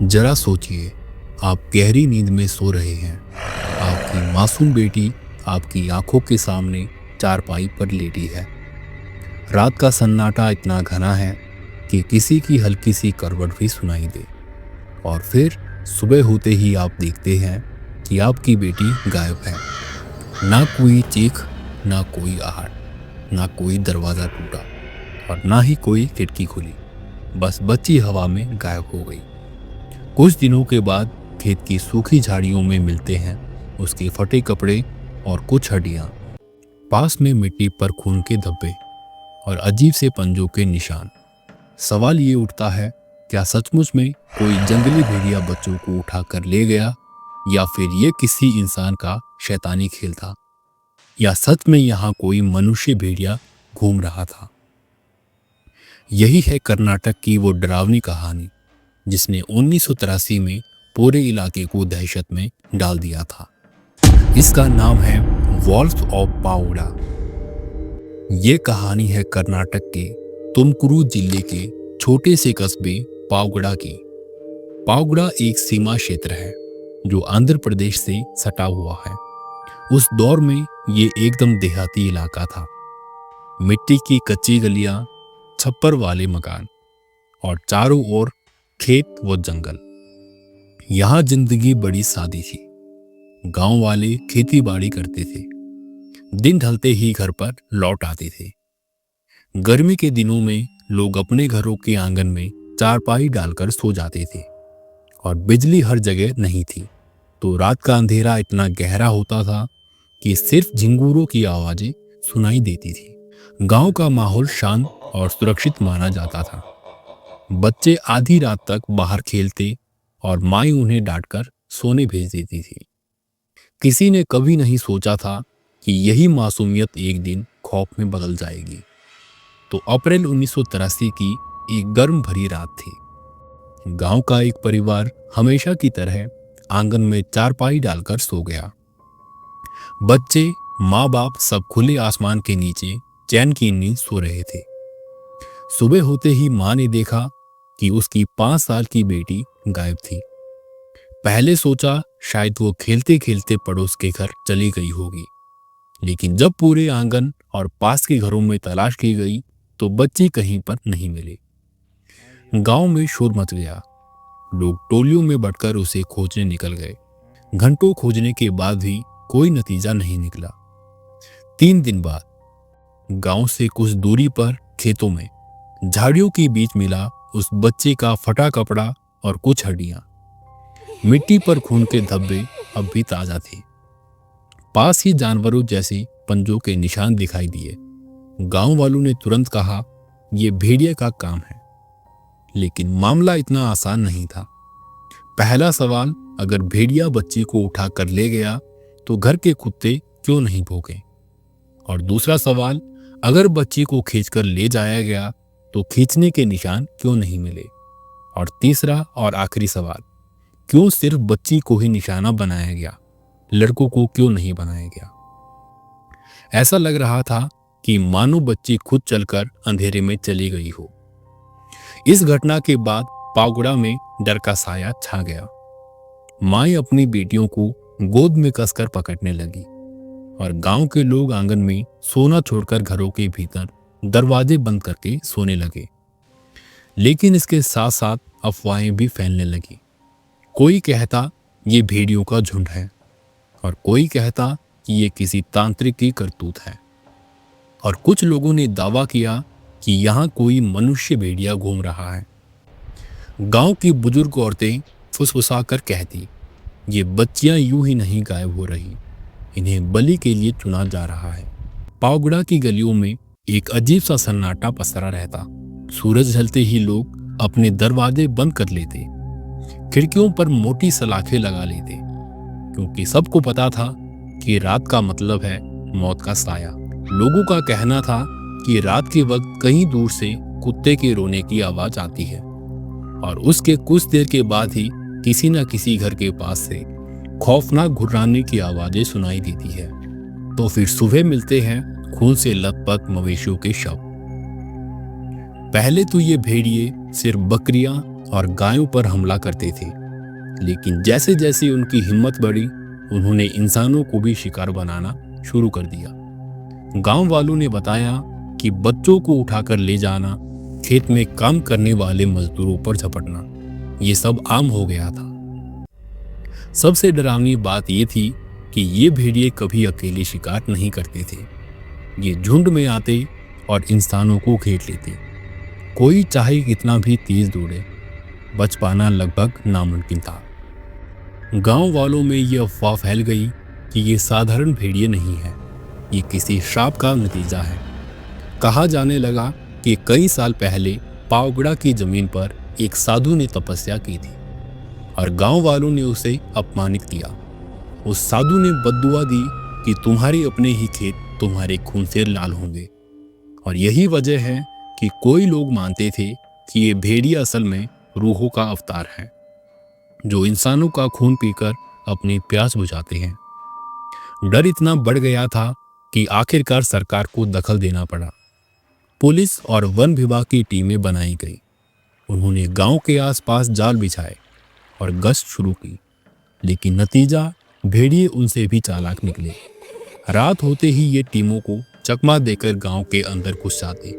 जरा सोचिए, आप गहरी नींद में सो रहे हैं। आपकी मासूम बेटी आपकी आंखों के सामने चारपाई पर लेटी है। रात का सन्नाटा इतना घना है कि किसी की हल्की सी करवट भी सुनाई दे। और फिर सुबह होते ही आप देखते हैं कि आपकी बेटी गायब है। ना कोई चीख, ना कोई आहट, ना कोई दरवाज़ा टूटा और ना ही कोई खिड़की खुली। बस बच्ची हवा में गायब हो गई। कुछ दिनों के बाद खेत की सूखी झाड़ियों में मिलते हैं उसके फटे कपड़े और कुछ हड्डियां। पास में मिट्टी पर खून के धब्बे और अजीब से पंजों के निशान। सवाल ये उठता है, क्या सचमुच में कोई जंगली भेड़िया बच्चों को उठा कर ले गया, या फिर ये किसी इंसान का शैतानी खेल था, या सच में यहाँ कोई मनुष्य भेड़िया घूम रहा था। यही है कर्नाटक की वो डरावनी कहानी जिसने 1983 में पूरे इलाके को दहशत में डाल दिया था। इसका नाम है वॉल्स ऑफ पावगड़ा। ये कहानी है कर्नाटक के तुमकुरू जिले के छोटे से कस्बे पावगड़ा की। पावगड़ा एक सीमा क्षेत्र है जो आंध्र प्रदेश से सटा हुआ है। उस दौर में ये एकदम देहाती इलाका था। मिट्टी की कच्ची गलियां, छप्पर वाले मकान और चारों ओर खेत व जंगल। यहाँ जिंदगी बड़ी सादी थी। गांव वाले खेती बाड़ी करते थे, दिन ढलते ही घर पर लौट आते थे। गर्मी के दिनों में लोग अपने घरों के आंगन में चारपाई डालकर सो जाते थे और बिजली हर जगह नहीं थी, तो रात का अंधेरा इतना गहरा होता था कि सिर्फ झिंगूरों की आवाजें सुनाई देती थी। गांव का माहौल शांत और सुरक्षित माना जाता था। बच्चे आधी रात तक बाहर खेलते और माँ उन्हें डांटकर सोने भेज देती थी। किसी ने कभी नहीं सोचा था कि यही मासूमियत एक दिन खौफ में बदल जाएगी। तो अप्रैल 1983 की एक गर्म भरी रात थी। गांव का एक परिवार हमेशा की तरह आंगन में चारपाई डालकर सो गया। बच्चे, माँ बाप सब खुले आसमान के नीचे चैन की नींद सो रहे थे। सुबह होते ही माँ ने देखा कि उसकी 5 साल की बेटी गायब थी। पहले सोचा शायद वो खेलते खेलते पड़ोस के घर चली गई होगी, लेकिन जब पूरे आंगन और पास के घरों में तलाश की गई तो बच्ची कहीं पर नहीं मिली। गांव में शोर मच गया। लोग टोलियों में बढ़कर उसे खोजने निकल गए। घंटों खोजने के बाद भी कोई नतीजा नहीं निकला। 3 दिन बाद गांव से कुछ दूरी पर खेतों में झाड़ियों के बीच मिला उस बच्चे का फटा कपड़ा और कुछ हड्डियां। मिट्टी पर खून के धब्बे अब भी ताजा थे। पास ही जानवरों जैसे पंजों के निशान दिखाई दिए। गांव वालों ने तुरंत कहा, यह भेड़िया का काम है। लेकिन मामला इतना आसान नहीं था। पहला सवाल, अगर भेड़िया बच्ची को उठा कर ले गया तो घर के कुत्ते क्यों नहीं भौंके? और दूसरा सवाल, अगर बच्ची को खींचकर ले जाया गया तो खींचने के निशान क्यों नहीं मिले? और तीसरा और आखिरी सवाल, क्यों सिर्फ बच्ची को ही निशाना बनाया गया, लड़कों को क्यों नहीं बनाया गया? ऐसा लग रहा था कि मानो बच्ची खुद चलकर अंधेरे में चली गई हो। इस घटना के बाद पावगड़ा में डर का साया छा गया। माँ अपनी बेटियों को गोद में कसकर पकड़ने लगी और गांव के लोग आंगन में सोना छोड़कर घरों के भीतर दरवाजे बंद करके सोने लगे। लेकिन इसके साथ साथ अफवाहें भी फैलने लगी। कोई कहता ये भेड़ियों का झुंड है और कोई कहता कि ये किसी तांत्रिक की करतूत है। और कुछ लोगों ने दावा किया कि यहाँ कोई मनुष्य भेड़िया घूम रहा है। गांव की बुजुर्ग औरतें फुसफुसाकर कहती, ये बच्चियां यूं ही नहीं गायब हो रही, इन्हें बलि के लिए चुना जा रहा है। पावगड़ा की गलियों में एक अजीब सा सन्नाटा पसरा रहता। सूरज ढलते ही लोग अपने दरवाजे बंद कर लेते, खिड़कियों पर मोटी सलाखें लगा लेते, क्योंकि सबको पता था कि रात का मतलब है मौत का साया। लोगों का कहना था कि रात के वक्त कहीं दूर से कुत्ते के रोने की आवाज आती है और उसके कुछ देर के बाद ही किसी न किसी घर के पास से खौफनाक घुर्राने की आवाजें सुनाई देती है। तो फिर सुबह मिलते हैं खून से लथपथ मवेशियों के शव। पहले तो ये भेड़िए सिर्फ बकरियां और गायों पर हमला करते थे। लेकिन जैसे जैसे उनकी हिम्मत बढ़ी, उन्होंने इंसानों को भी शिकार बनाना शुरू कर दिया। गांव वालों ने बताया कि बच्चों को उठाकर ले जाना, खेत में काम करने वाले मजदूरों पर झपटना, ये सब आम हो गया था। सबसे डरावनी बात ये थी कि ये भेड़िए कभी अकेले शिकार नहीं करते थे। ये झुंड में आते और इंसानों को घेर लेते। कोई चाहे कितना भी तेज दौड़े, बच पाना लगभग नामुमकिन था। गांव वालों में ये अफवाह फैल गई कि ये साधारण भेड़िए नहीं है, ये किसी श्राप का नतीजा है। कहा जाने लगा कि कई साल पहले पावगढ़ की जमीन पर एक साधु ने तपस्या की थी और गांव वालों ने उसे अपमानित किया। उस साधु ने बद्दुआ दी कि तुम्हारे अपने ही खेत तुम्हारे खून से लाल होंगे। और यही वजह है कि कोई लोग मानते थे कि ये भेड़िए असल में रूहों का अवतार है, जो इंसानों का खून पीकर अपनी प्यास बुझाते हैं। डर इतना बढ़ गया था कि आखिरकार सरकार को दखल देना पड़ा। पुलिस और वन विभाग की टीमें बनाई गई। उन्होंने गांव के आसपास जाल बिछाए और गश्त शुरू की, लेकिन नतीजा, भेड़िए उनसे भी चालाक निकले। रात होते ही ये टीमों को चकमा देकर गांव के अंदर घुस जाते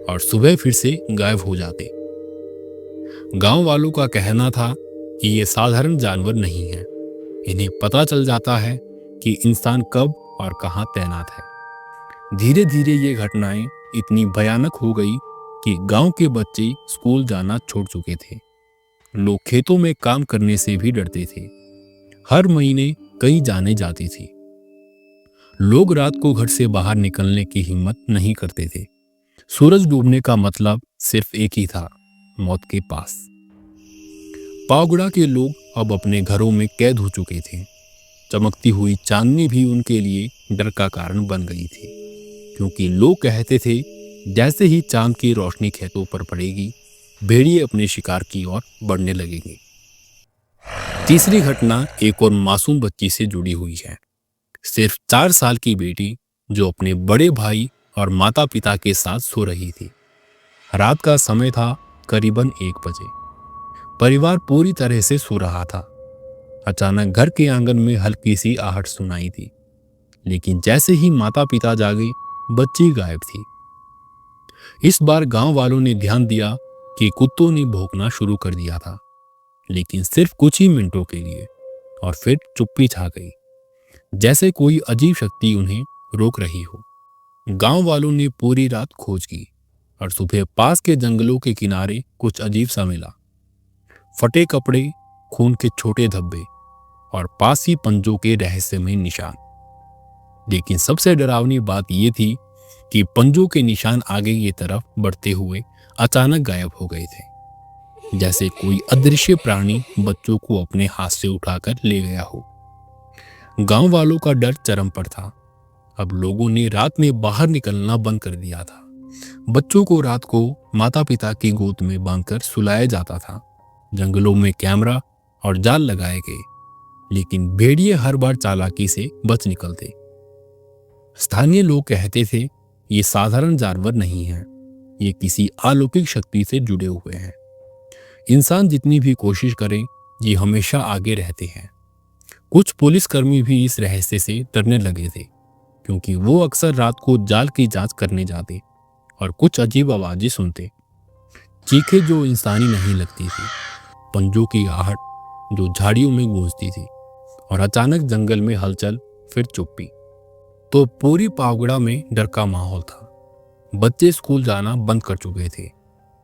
और सुबह फिर से गायब हो जाते। गांव वालों का कहना था कि ये साधारण जानवर नहीं है, इन्हें पता चल जाता है कि इंसान कब और कहां तैनात है। धीरे धीरे ये घटनाएं इतनी भयानक हो गई कि गांव के बच्चे स्कूल जाना छोड़ चुके थे। लोग खेतों में काम करने से भी डरते थे। हर महीने कई जाने जाती थी। लोग रात को घर से बाहर निकलने की हिम्मत नहीं करते थे। सूरज डूबने का मतलब सिर्फ एक ही था, मौत के पास। पावगढ़ के लोग अब अपने घरों में कैद हो चुके थे। चमकती हुई चांदनी भी उनके लिए डर का कारण बन गई थी, क्योंकि लोग कहते थे जैसे ही चांद की रोशनी खेतों पर पड़ेगी, भेड़िए अपने शिकार की ओर बढ़ने लगेंगे। तीसरी घटना एक और मासूम बच्ची से जुड़ी हुई है। सिर्फ 4 साल की बेटी जो अपने बड़े भाई और माता पिता के साथ सो रही थी। रात का समय था, करीबन 1 बजे। परिवार पूरी तरह से सो रहा था। अचानक घर के आंगन में हल्की सी आहट सुनाई दी, लेकिन जैसे ही माता पिता जागे, बच्ची गायब थी। इस बार गांव वालों ने ध्यान दिया कि कुत्तों ने भौंकना शुरू कर दिया था, लेकिन सिर्फ कुछ ही मिनटों के लिए, और फिर चुप्पी छा गई, जैसे कोई अजीब शक्ति उन्हें रोक रही हो। गांव वालों ने पूरी रात खोज की और सुबह पास के जंगलों के किनारे कुछ अजीब सा मिला। फटे कपड़े, खून के छोटे धब्बे और पास ही पंजों के रहस्यमय निशान। लेकिन सबसे डरावनी बात यह थी कि पंजों के निशान आगे की तरफ बढ़ते हुए अचानक गायब हो गए थे, जैसे कोई अदृश्य प्राणी बच्चों को अपने हाथ से उठाकर ले गया हो। गांव वालों का डर चरम पर था। अब लोगों ने रात में बाहर निकलना बंद कर दिया था। बच्चों को रात को माता पिता की गोद में बांधकर सुलाया जाता था। जंगलों में कैमरा और जाल लगाए गए, लेकिन भेड़िए हर बार चालाकी से बच निकलते। स्थानीय लोग कहते थे ये साधारण जानवर नहीं है, ये किसी अलौकिक शक्ति से जुड़े हुए हैं। इंसान जितनी भी कोशिश करे, ये हमेशा आगे रहते हैं। कुछ पुलिसकर्मी भी इस रहस्य से डरने लगे थे, क्योंकि वो अक्सर रात को जाल की जांच करने जाते और कुछ अजीब आवाजें सुनते। चीखें जो इंसानी नहीं लगती थी, पंजों की आहट जो झाड़ियों में गूंजती थी, और अचानक जंगल में हलचल, फिर चुप्पी। तो पूरी पावगढ़ में डर का माहौल था। बच्चे स्कूल जाना बंद कर चुके थे।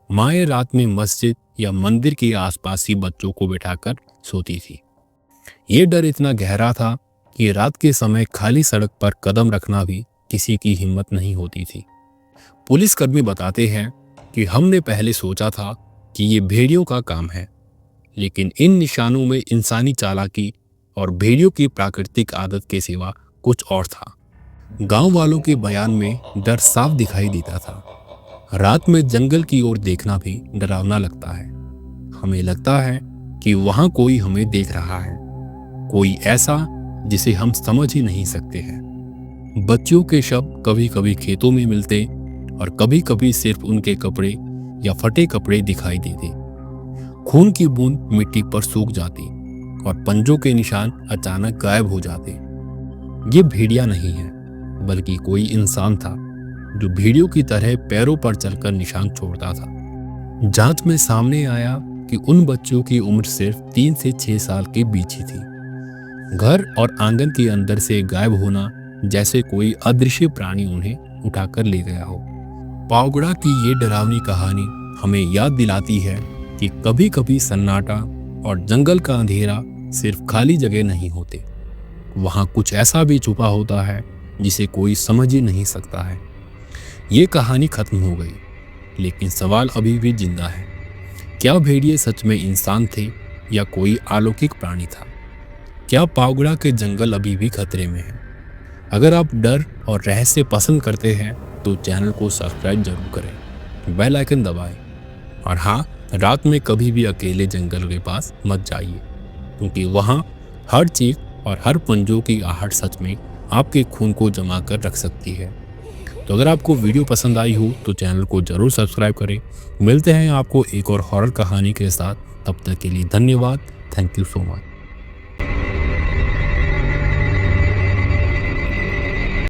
माएँ रात में मस्जिद या मंदिर के आसपास ही बच्चों को बिठाकर सोती थी। ये डर इतना गहरा था कि रात के समय खाली सड़क पर कदम रखना भी किसी की हिम्मत नहीं होती थी। पुलिसकर्मी बताते हैं कि हमने पहले सोचा था कि ये भेड़ियों का काम है, लेकिन इन निशानों में इंसानी चालाकी और भेड़ियों की प्राकृतिक आदत के सिवा कुछ और था। गांव वालों के बयान में डर साफ दिखाई देता था। रात में जंगल की ओर देखना भी डरावना लगता है। हमें लगता है कि वहां कोई हमें देख रहा है, कोई ऐसा जिसे हम समझ ही नहीं सकते हैं। बच्चियों के शव कभी कभी खेतों में मिलते और कभी कभी सिर्फ उनके कपड़े या फटे कपड़े दिखाई देते। खून की बूंद मिट्टी पर सूख जाती और पंजों के निशान अचानक गायब हो जाते। ये भेड़िया नहीं है, बल्कि कोई इंसान था जो भेड़ियों की तरह पैरों पर चलकर निशान छोड़ता था। जांच में सामने आया कि उन बच्चों की उम्र सिर्फ 3 से 6 साल के बीच ही थी। घर और आंगन के अंदर से गायब होना जैसे कोई अदृश्य प्राणी उन्हें उठाकर ले गया हो। पावगड़ा की ये डरावनी कहानी हमें याद दिलाती है कि कभी कभी सन्नाटा और जंगल का अंधेरा सिर्फ खाली जगह नहीं होते, वहाँ कुछ ऐसा भी छुपा होता है जिसे कोई समझ ही नहीं सकता है। ये कहानी खत्म हो गई, लेकिन सवाल अभी भी जिंदा है। क्या भेड़िए सच में इंसान थे या कोई अलौकिक प्राणी था? क्या पावगड़ा के जंगल अभी भी खतरे में हैं? अगर आप डर और रहस्य पसंद करते हैं तो चैनल को सब्सक्राइब जरूर करें, बेल आइकन दबाएं और हाँ, रात में कभी भी अकेले जंगल के पास मत जाइए, क्योंकि वहाँ हर चीख और हर पंजों की आहट सच में आपके खून को जमा कर रख सकती है। तो अगर आपको वीडियो पसंद आई हो तो चैनल को जरूर सब्सक्राइब करें। मिलते हैं आपको एक और हॉरर कहानी के साथ, तब तक के लिए धन्यवाद। Thank you so much.